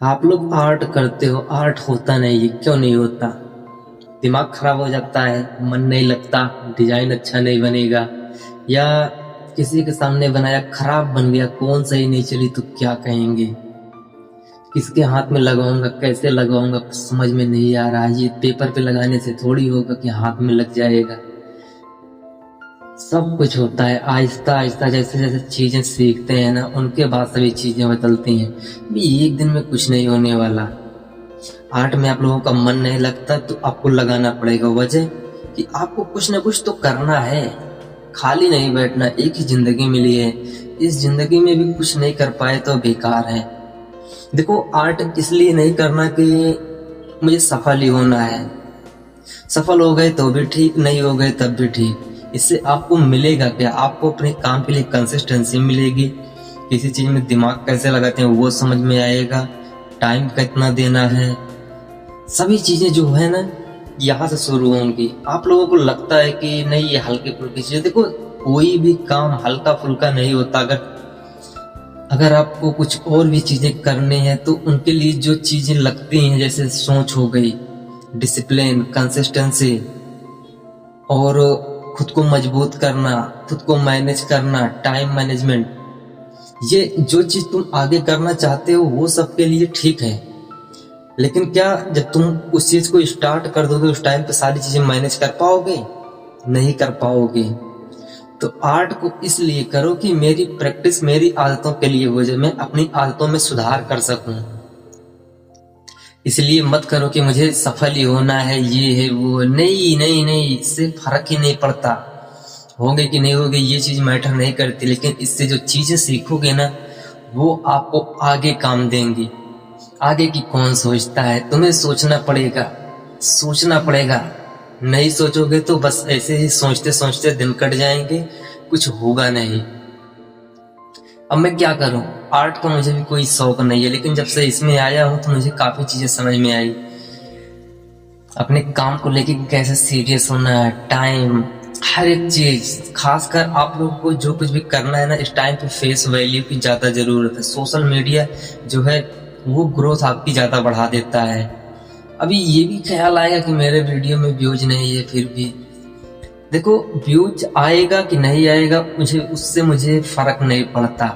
आप लोग आर्ट करते हो, आर्ट होता नहीं है, क्यों नहीं होता? दिमाग खराब हो जाता है, मन नहीं लगता, डिजाइन अच्छा नहीं बनेगा, या किसी के सामने बनाया खराब बन गया, कौन सही नहीं चली तो क्या कहेंगे, किसके हाथ में लगाऊंगा, कैसे लगाऊंगा, समझ में नहीं आ रहा है। ये पेपर पे लगाने से थोड़ी होगा कि हाथ में लग जाएगा। सब कुछ होता है आहिस्ता आहिस्ता, जैसे जैसे चीजें सीखते हैं ना, उनके बाद सभी चीजें बदलती हैं। भी एक दिन में कुछ नहीं होने वाला। आर्ट में आप लोगों का मन नहीं लगता तो आपको लगाना पड़ेगा। वजह कि आपको कुछ ना कुछ तो करना है, खाली नहीं बैठना। एक ही जिंदगी मिली है, इस जिंदगी में भी कुछ नहीं कर पाए तो बेकार है। देखो, आर्ट इसलिए नहीं करना कि मुझे सफल ही होना है। सफल हो गए तो भी ठीक, नहीं हो गए तब भी ठीक। इससे आपको मिलेगा क्या? आपको अपने काम के लिए कंसिस्टेंसी मिलेगी, किसी चीज में दिमाग कैसे लगाते हैं वो समझ में आएगा, टाइम कितना देना है, सभी चीजें जो है ना यहाँ से शुरू होंगी। आप लोगों को लगता है कि नहीं ये हल्के फुल्की चीजें, देखो कोई भी काम हल्का फुल्का नहीं होता। अगर आपको कुछ और भी चीजें करनी है तो उनके लिए जो चीजें लगती हैं, जैसे सोच हो गई, डिसिप्लिन, कंसिस्टेंसी, और खुद को मजबूत करना, खुद को मैनेज करना, टाइम मैनेजमेंट, ये जो चीज तुम आगे करना चाहते हो वो सबके लिए ठीक है। लेकिन क्या जब तुम उस चीज को स्टार्ट कर दोगे उस टाइम पे सारी चीजें मैनेज कर पाओगे? नहीं कर पाओगे। तो आर्ट को इसलिए करो कि मेरी प्रैक्टिस मेरी आदतों के लिए हो जाए, मैं अपनी आदतों में सुधार कर सकूं। इसलिए मत करो कि मुझे सफल ही होना है, ये है वो। नहीं नहीं नहीं, इससे फर्क ही नहीं पड़ता। होगे कि नहीं होगे ये चीज मैटर नहीं करती, लेकिन इससे जो चीजें सीखोगे ना वो आपको आगे काम देंगी। आगे की कौन सोचता है? तुम्हें सोचना पड़ेगा, सोचना पड़ेगा। नहीं सोचोगे तो बस ऐसे ही सोचते सोचते दिन कट जाएंगे, कुछ होगा नहीं। अब मैं क्या करूं? आर्ट का मुझे भी कोई शौक नहीं है, लेकिन जब से इसमें आया हूं तो मुझे काफी चीजें समझ में आई। अपने काम को लेके कैसे सीरियस होना है, टाइम, हर एक चीज। खासकर आप लोगों को जो कुछ भी करना है ना, इस टाइम पे फेस वैल्यू की ज्यादा जरूरत है। सोशल मीडिया जो है वो ग्रोथ आपकी ज्यादा बढ़ा देता है। अभी ये भी ख्याल आएगा कि मेरे वीडियो में व्यूज नहीं है, फिर भी देखो व्यूज आएगा कि नहीं आएगा मुझे फर्क नहीं पड़ता।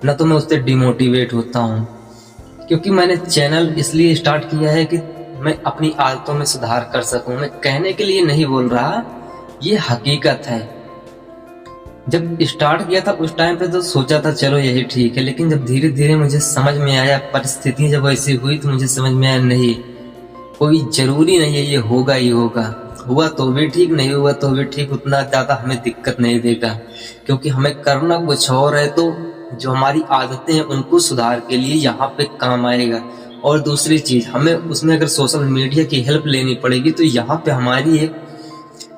न तो मैं उससे डिमोटिवेट होता हूँ, क्योंकि मैंने चैनल इसलिए स्टार्ट किया है कि मैं अपनी आदतों में सुधार कर सकूं। मैं कहने के लिए नहीं बोल रहा, ये हकीकत है। जब स्टार्ट किया था उस टाइम पे तो सोचा था चलो यही ठीक है, लेकिन जब धीरे धीरे मुझे समझ में आया, परिस्थिति जब ऐसी हुई तो मुझे समझ में आया नहीं, कोई जरूरी नहीं है ये होगा ही होगा। हुआ तो भी ठीक, नहीं हुआ तो भी ठीक, उतना ज्यादा हमें दिक्कत नहीं देगा, क्योंकि हमें करना कुछ और है। तो जो हमारी आदतें हैं उनको सुधार के लिए यहाँ पे काम आएगा। और दूसरी चीज, हमें उसमें अगर सोशल मीडिया की हेल्प लेनी पड़ेगी तो यहाँ पे हमारी एक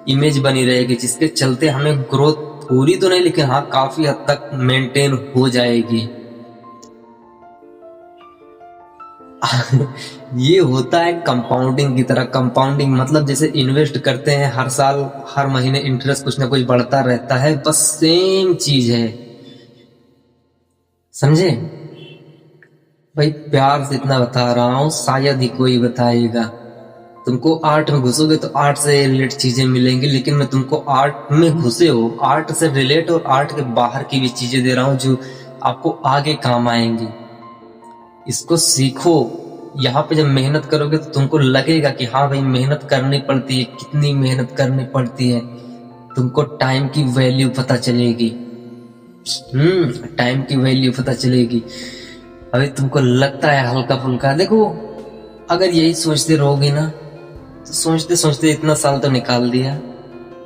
इमेज बनी रहेगी, जिसके चलते हमें ग्रोथ पूरी तो नहीं लेकिन हाँ काफी हद तक मेंटेन हो जाएगी। ये होता है कंपाउंडिंग की तरह। कंपाउंडिंग मतलब जैसे इन्वेस्ट करते हैं, हर साल हर महीने इंटरेस्ट कुछ ना कुछ बढ़ता रहता है, बस सेम चीज है। समझे भाई? प्यार से इतना बता रहा हूं, शायद ही कोई बताएगा। तुमको आर्ट में घुसोगे तो आर्ट से रिलेट चीजें मिलेंगी, लेकिन मैं तुमको आर्ट में घुसे हो, आर्ट से रिलेट और आर्ट के बाहर की भी चीजें दे रहा हूं जो आपको आगे काम आएंगी। इसको सीखो। यहाँ पे जब मेहनत करोगे तो तुमको लगेगा कि हाँ भाई मेहनत करनी पड़ती है, कितनी मेहनत करनी पड़ती है। तुमको टाइम की वैल्यू पता चलेगी। टाइम की वैल्यू पता चलेगी। अभी तुमको लगता है हल्का फुल्का, देखो अगर यही सोचते रहोगे ना तो सोचते सोचते इतना साल तो निकाल दिया,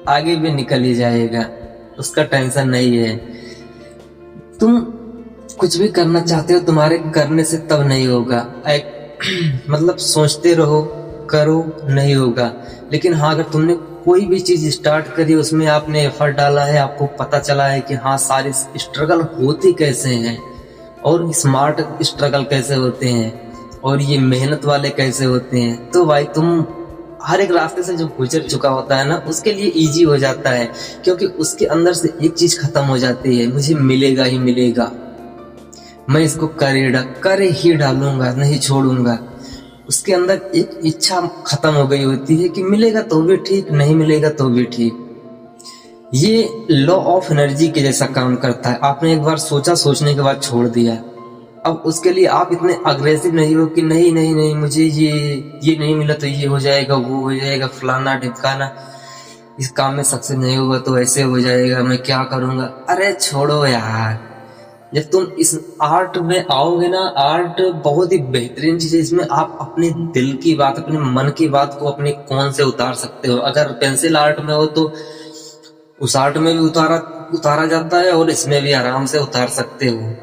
आगे भी निकल ही जाएगा, उसका टेंशन नहीं है। तुम कुछ भी करना चाहते हो, तुम्हारे करने से तब नहीं होगा। मतलब सोचते रहो, करो, नहीं होगा। लेकिन हाँ अगर तुमने कोई भी चीज स्टार्ट करी, उसमें आपने एफर्ट डाला है, आपको पता चला है कि हाँ सारे स्ट्रगल होते कैसे हैं और स्मार्ट स्ट्रगल कैसे होते हैं और ये मेहनत वाले कैसे होते हैं, तो भाई तुम हर एक रास्ते से जो गुजर चुका होता है ना उसके लिए इजी हो जाता है, क्योंकि उसके अंदर से एक चीज खत्म हो जाती है, मुझे मिलेगा ही मिलेगा। मैं इसको कर ही डालूंगा, नहीं छोड़ूंगा। उसके अंदर एक इच्छा खत्म हो गई होती है कि मिलेगा तो भी ठीक, नहीं मिलेगा तो भी ठीक। ये लॉ ऑफ एनर्जी के जैसा काम करता है। आपने एक बार सोचा, सोचने के बाद छोड़ दिया, अब उसके लिए आप इतने अग्रेसिव नहीं हो कि नहीं नहीं नहीं मुझे ये नहीं मिला तो ये हो जाएगा, वो हो जाएगा, फलाना ढिमकाना, इस काम में सक्सेस नहीं होगा तो ऐसे हो जाएगा, मैं क्या करूंगा। अरे छोड़ो यार, जब तुम इस आर्ट में आओगे ना, आर्ट बहुत ही बेहतरीन चीज है। इसमें आप अपने दिल की बात, अपने मन की बात को अपने कौन से उतार सकते हो। अगर पेंसिल आर्ट में हो तो उस आर्ट में भी उतारा जाता है और इसमें भी आराम से उतार सकते हो।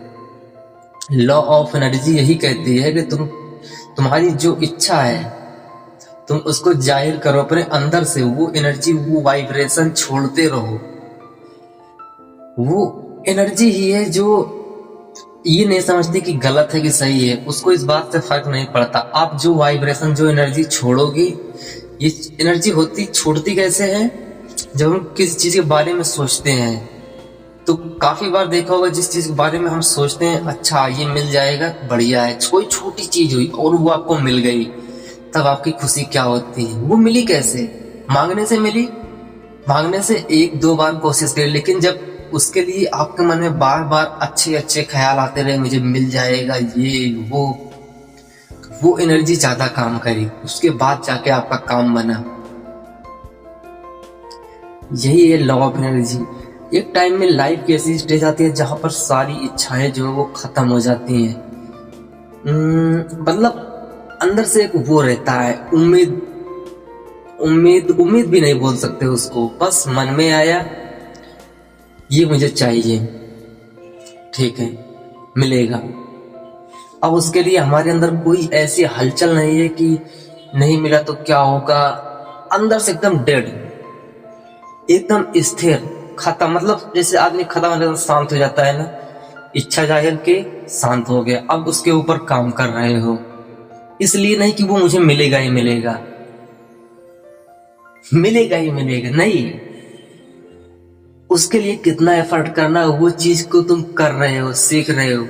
लॉ ऑफ एनर्जी यही कहती है कि तुम्हारी जो इच्छा है तुम उसको जाहिर करो अपने अंदर से। वो एनर्जी, वो वाइब्रेशन छोड़ते रहो। वो एनर्जी ही है जो ये नहीं समझती कि गलत है कि सही है, उसको इस बात से फर्क नहीं पड़ता। आप जो वाइब्रेशन, जो एनर्जी छोड़ोगे, ये एनर्जी छूटती कैसे है? जब हम किसी चीज के बारे में सोचते हैं तो काफी बार देखा होगा, जिस चीज के बारे में हम सोचते हैं अच्छा ये मिल जाएगा, बढ़िया है, कोई छोटी चीज हुई और वो आपको मिल गई, तब आपकी खुशी क्या होती है? वो मिली कैसे? मांगने से मिली। मांगने से एक दो बार कोशिश करी, लेकिन जब उसके लिए आपके मन में बार बार अच्छे अच्छे ख्याल आते रहे, मुझे मिल जाएगा ये वो एनर्जी ज्यादा काम करी, उसके बाद जाके आपका काम बना। यही है लॉ ऑफ एनर्जी। एक टाइम में लाइफ की ऐसी स्टेज आती है जहां पर सारी इच्छाएं जो है वो खत्म हो जाती हैं। मतलब अंदर से एक वो रहता है, उम्मीद भी नहीं बोल सकते उसको, बस मन में आया ये मुझे चाहिए, ठीक है, मिलेगा। अब उसके लिए हमारे अंदर कोई ऐसी हलचल नहीं है कि नहीं मिला तो क्या होगा। अंदर से एकदम डेड, एकदम स्थिर, खत्म। मतलब जैसे आदमी खत्म हो जाता, शांत हो जाता है ना, इच्छा जाहिर के शांत हो गया। अब उसके ऊपर काम कर रहे हो, इसलिए नहीं कि वो मुझे मिलेगा ही मिलेगा, मिलेगा ही मिलेगा, नहीं, उसके लिए कितना एफर्ट करना, वो चीज को तुम कर रहे हो, सीख रहे हो।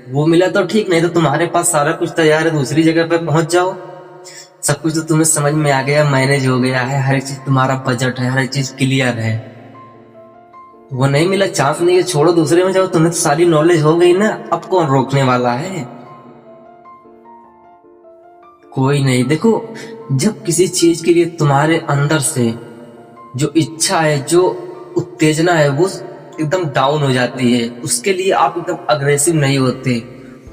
वो मिला तो ठीक, नहीं तो तुम्हारे पास सारा कुछ तैयार है, दूसरी जगह पे पहुंच जाओ, सब कुछ तो तुम्हें समझ में आ गया, मैनेज हो गया है, हर चीज तुम्हारा बजट है, हर चीज क्लियर है। वो नहीं मिला, चांस नहीं है, छोड़ो, दूसरे में जाओ, तुम्हें तो सारी नॉलेज हो गई ना, अब कौन रोकने वाला है? कोई नहीं। देखो, जब किसी चीज के लिए तुम्हारे अंदर से जो इच्छा है, जो उत्तेजना है, वो एकदम डाउन हो जाती है, उसके लिए आप एकदम अग्रेसिव नहीं होते,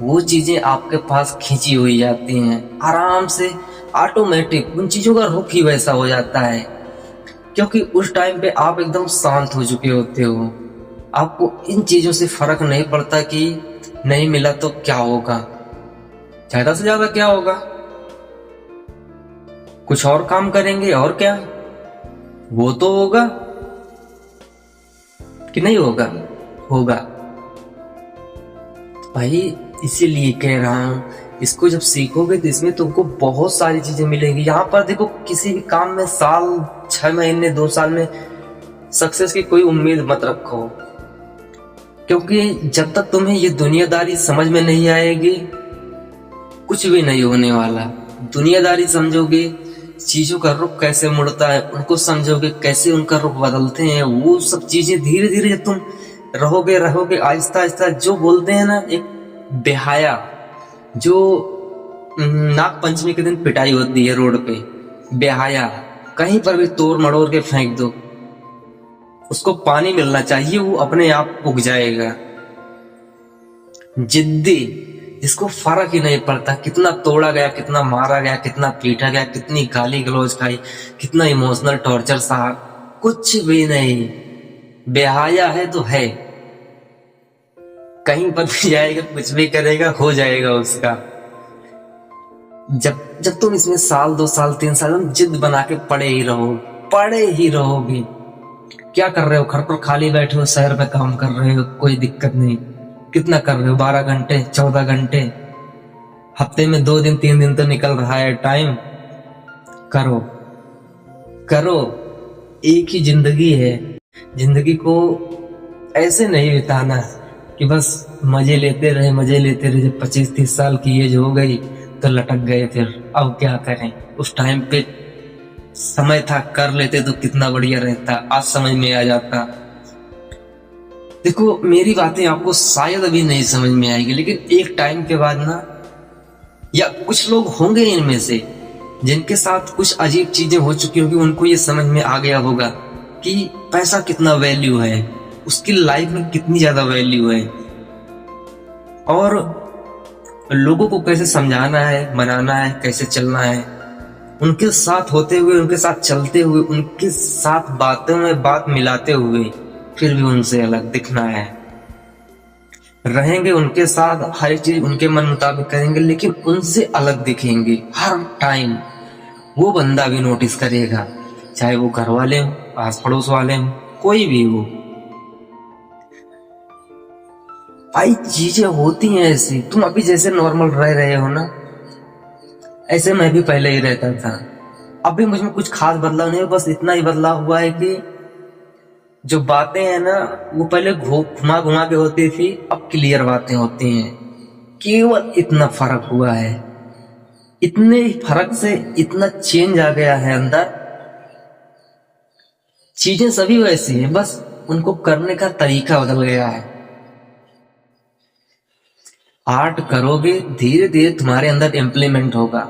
वो चीजें आपके पास खींची हुई जाती हैं आराम से, ऑटोमेटिक। उन चीजों का रुख ही वैसा हो जाता है, क्योंकि उस टाइम पे आप एकदम शांत हो चुके होते हो। आपको इन चीजों से फर्क नहीं पड़ता कि नहीं मिला तो क्या होगा, ज्यादा से ज्यादा क्या होगा, कुछ और काम करेंगे, और क्या, वो तो होगा कि नहीं होगा, होगा। भाई इसीलिए कह रहा हूं, इसको जब सीखोगे तो इसमें तुमको बहुत सारी चीजें मिलेंगी। यहाँ पर देखो, किसी भी काम में साल, 6 महीने, 2 साल में सक्सेस की कोई उम्मीद मत रखो, क्योंकि जब तक तुम्हें ये दुनियादारी समझ में नहीं आएगी, कुछ भी नहीं होने वाला। दुनियादारी समझोगे, चीजों का रुख कैसे मुड़ता है उनको समझोगे, कैसे उनका रुख बदलते हैं, वो सब चीजें धीरे धीरे जब तुम रहोगे आहिस्ता आहिस्ता। जो बोलते हैं ना, एक बेहाया, जो नाग पंचमी के दिन पिटाई होती है रोड पे, बेहाया, कहीं पर भी तोड़ मड़ोड़ के फेंक दो, उसको पानी मिलना चाहिए, वो अपने आप उग जाएगा। जिद्दी, जिसको फर्क ही नहीं पड़ता कितना तोड़ा गया, कितना मारा गया, कितना पीटा गया, कितनी गाली गलौज खाई, कितना इमोशनल टॉर्चर सहा, कुछ भी नहीं, बेहाया है तो है, कहीं पर भी जाएगा, कुछ भी करेगा, हो जाएगा उसका। जब तुम इसमें साल, 2 साल, 3 साल जिद बना के पड़े ही रहोगे। क्या कर रहे हो? घर पर खाली बैठे हो, शहर में काम कर रहे हो, कोई दिक्कत नहीं। कितना कर रहे हो? 12 घंटे, 14 घंटे, हफ्ते में 2 दिन, 3 दिन तो निकल रहा है टाइम। करो, एक ही जिंदगी है, जिंदगी को ऐसे नहीं बिताना कि बस मजे लेते रहे मजे लेते रहे। जब 25-30 साल की एज हो गई तो लटक गए। फिर अब क्या करें, उस टाइम पे समय था कर लेते तो कितना बढ़िया रहता, आज समझ में आ जाता। देखो मेरी बातें आपको शायद अभी नहीं समझ में आएगी, लेकिन एक टाइम के बाद ना, या कुछ लोग होंगे इनमें से जिनके साथ कुछ अजीब चीजें हो चुकी होगी, उनको ये समझ में आ गया होगा कि पैसा कितना वैल्यू है, उसकी लाइफ में कितनी ज्यादा वैल्यू है, और लोगों को कैसे समझाना है, मनाना है, कैसे चलना है, उनके साथ होते हुए, उनके साथ चलते हुए, उनके साथ बातों में बात मिलाते हुए फिर भी उनसे अलग दिखना है। रहेंगे उनके साथ, हर चीज उनके मन मुताबिक करेंगे, लेकिन उनसे अलग दिखेंगे हर टाइम। वो बंदा भी नोटिस करेगा, चाहे वो घर वाले हो, आस पड़ोस वाले हो, कोई भी हो। भाई चीजें होती हैं ऐसी। तुम अभी जैसे नॉर्मल रह रहे हो ना, ऐसे मैं भी पहले ही रहता था। अभी मुझ में कुछ खास बदलाव नहीं है, बस इतना ही बदलाव हुआ है कि जो बातें हैं ना, वो पहले घुमा घुमा के होती थी, अब क्लियर बातें होती हैं। केवल इतना फर्क हुआ है। इतने फर्क से इतना चेंज आ गया है अंदर। चीजें सभी वैसी हैं, बस उनको करने का तरीका बदल गया है। आर्ट करोगे, धीरे धीरे तुम्हारे अंदर इम्प्लीमेंट होगा।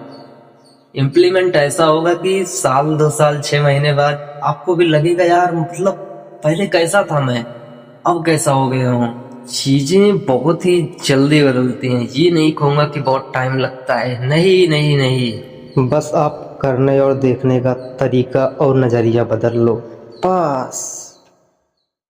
इम्प्लीमेंट ऐसा होगा कि साल 2 साल 6 महीने बाद आपको भी लगेगा यार, मतलब पहले कैसा था मैं, अब कैसा हो गया हूँ। चीजें बहुत ही जल्दी बदलती हैं। ये नहीं कहूंगा कि बहुत टाइम लगता है, नहीं नहीं नहीं, बस आप करने और देखने का तरीका और नज़रिया बदल लो, बस।